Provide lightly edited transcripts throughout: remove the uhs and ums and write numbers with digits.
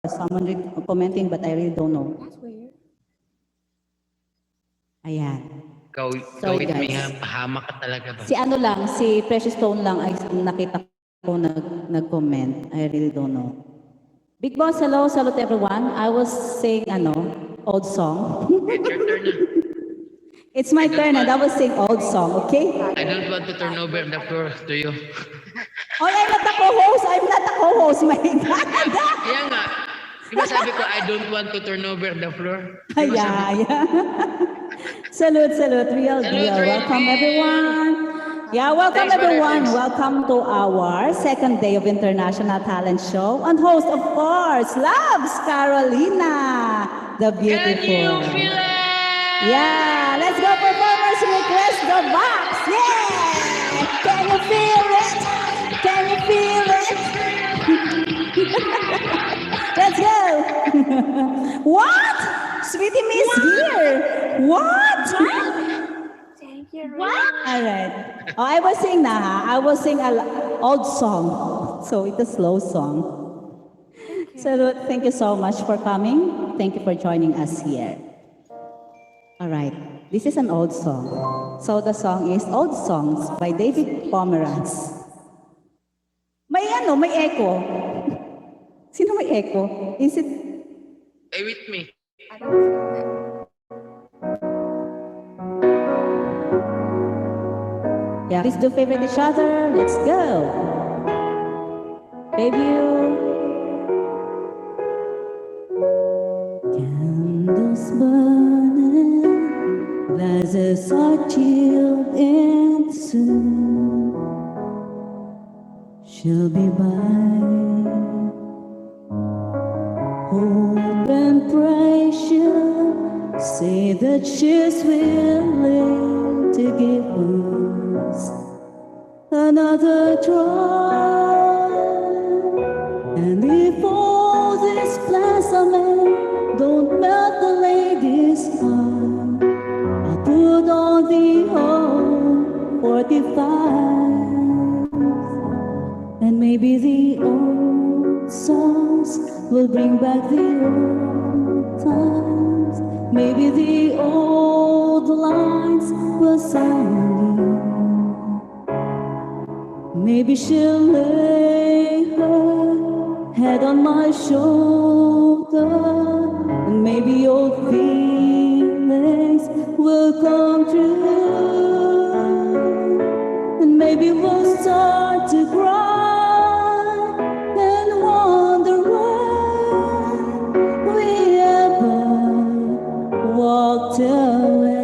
someone commenting, but I really don't know. That's weird. Ayan. Gawin mo yan, pahamak ka talaga ba? Si ano lang, si Precious Stone lang ay nakita ko nag-comment. I really don't know. Big Boss, hello, salute everyone. I was saying old song. It's your turn na. It's my turn and I was saying old song, okay? I don't want to turn over the floor to you. Oh, I'm not a co-host. I'm not a co-host, my God. Kaya nga, di ba sabi ko, I don't want to turn over the floor? Di ba sabi Yeah. Salute, real Salute, deal. real Welcome deal. everyone. Yeah, welcome Thanks, everyone. brother. Welcome to our second day of International Talent Show. And host, of course, Loves Carolina, the beautiful. Can you feel it? Yeah, let's go performers request the box. Yeah! Can you feel it? Can you feel it? Let's go. What? Sweetie Miss here. What? Thank you. What? All right. Oh, I was sing I was sing an old song. So it's a slow song. So thank you so much for coming. Thank you for joining us here. All right. This is an old song. So the song is Old Songs by David Pomeranz. May may echo. Sino may echo? Is it? Stay with me. I don't feel it. Yeah. Please do favorite each other. Let's go. Debut. Candles burning, glasses are chilled, and soon she'll be by. Hope and pray she'll say that she's willing to give us another try. And if all these plans are made don't melt the lady's heart, I'll put on the old 45, and maybe the old songs will bring back the old times. Maybe the old lines will sound new. Maybe she'll lay her head on my shoulder, and maybe old feelings will come true, and maybe we'll start to cry and wonder why we ever walked away.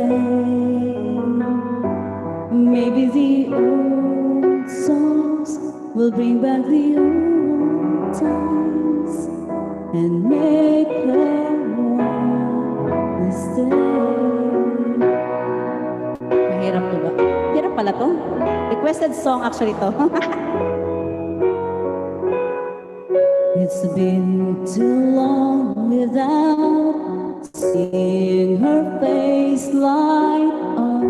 Maybe the old songs will bring back the old times and make her want to stay. Mahirap to ba? Hirap pala to. Requested song actually to. It's been too long without seeing her face light up.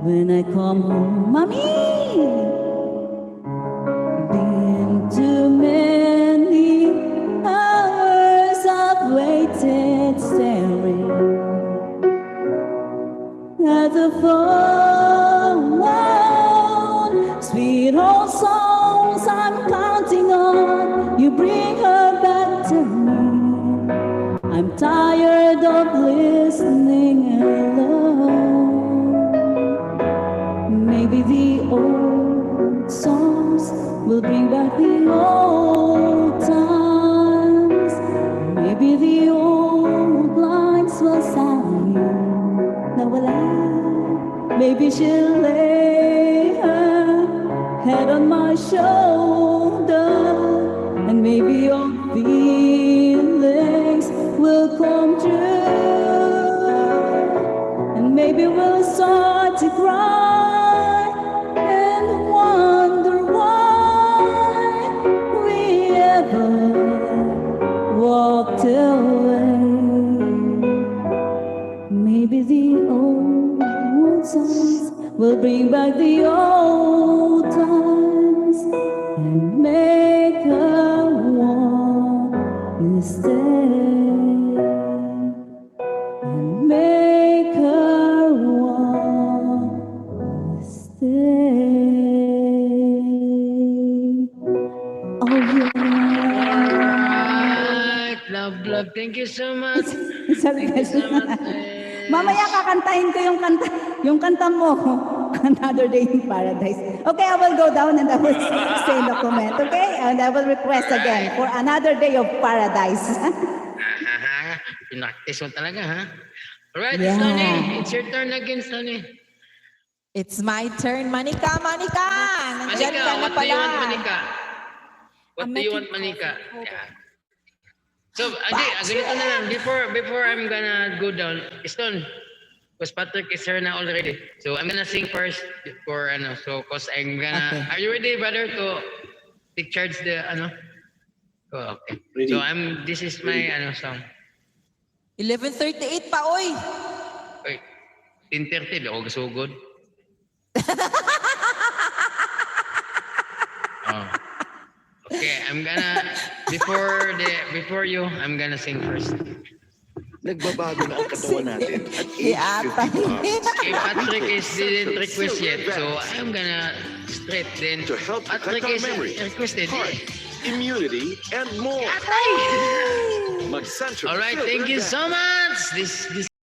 When I come home, Mommy! Been too many hours I've waited staring at the phone. Sweet old songs I'm counting on, you bring her back to me. I'm tired of listening alone. Maybe the old songs will bring back the old times. Maybe the old lines will sound new. Nawala. Maybe she'll lay her head on my shoulder, and maybe old feelings will come true, and maybe we'll start to cry and wonder why we ever walked away. Maybe the old songs will bring back the old times and make her want stay and make her want to stay. Oh yeah. Alright, love. Thank you so much. Sorry Thank you guys. so much. Mamaya kakantahin ko yung kanta mo. Another Day in Paradise. Okay, I will go down and I will say in the comment. Okay? And I will request again for Another Day of Paradise. Pinaktis mo talaga, ha? Alright, Yeah. Sunny. It's your turn again, Sunny. It's my turn, Manika. Manika! Nandiyan Manika, ka na what do pala. you want, Manika? What I'm do you making want, Manika? coffee. Hold Yeah. So, ganito na lang. Before I'm gonna go down, Stone, because Patrick is here now already. So, I'm gonna sing first for, cause I'm gonna, Okay. Are you ready, brother, to take charge the, Oh, okay. Ready. So, this is my, song. 11:38 pa, oy! Wait, 10:30, di ako gasugod. Oh. Okay, I'm gonna before you, I'm gonna sing first. Nagbabago na ang katawan natin at Si age Ata. 50 Okay, Patrick didn't request yet, so I'm gonna straight then. To help Patrick protect is our memory, requested. heart, immunity, and more. Atay! Mag-Centrum All right, Filter thank you Advance. so much. This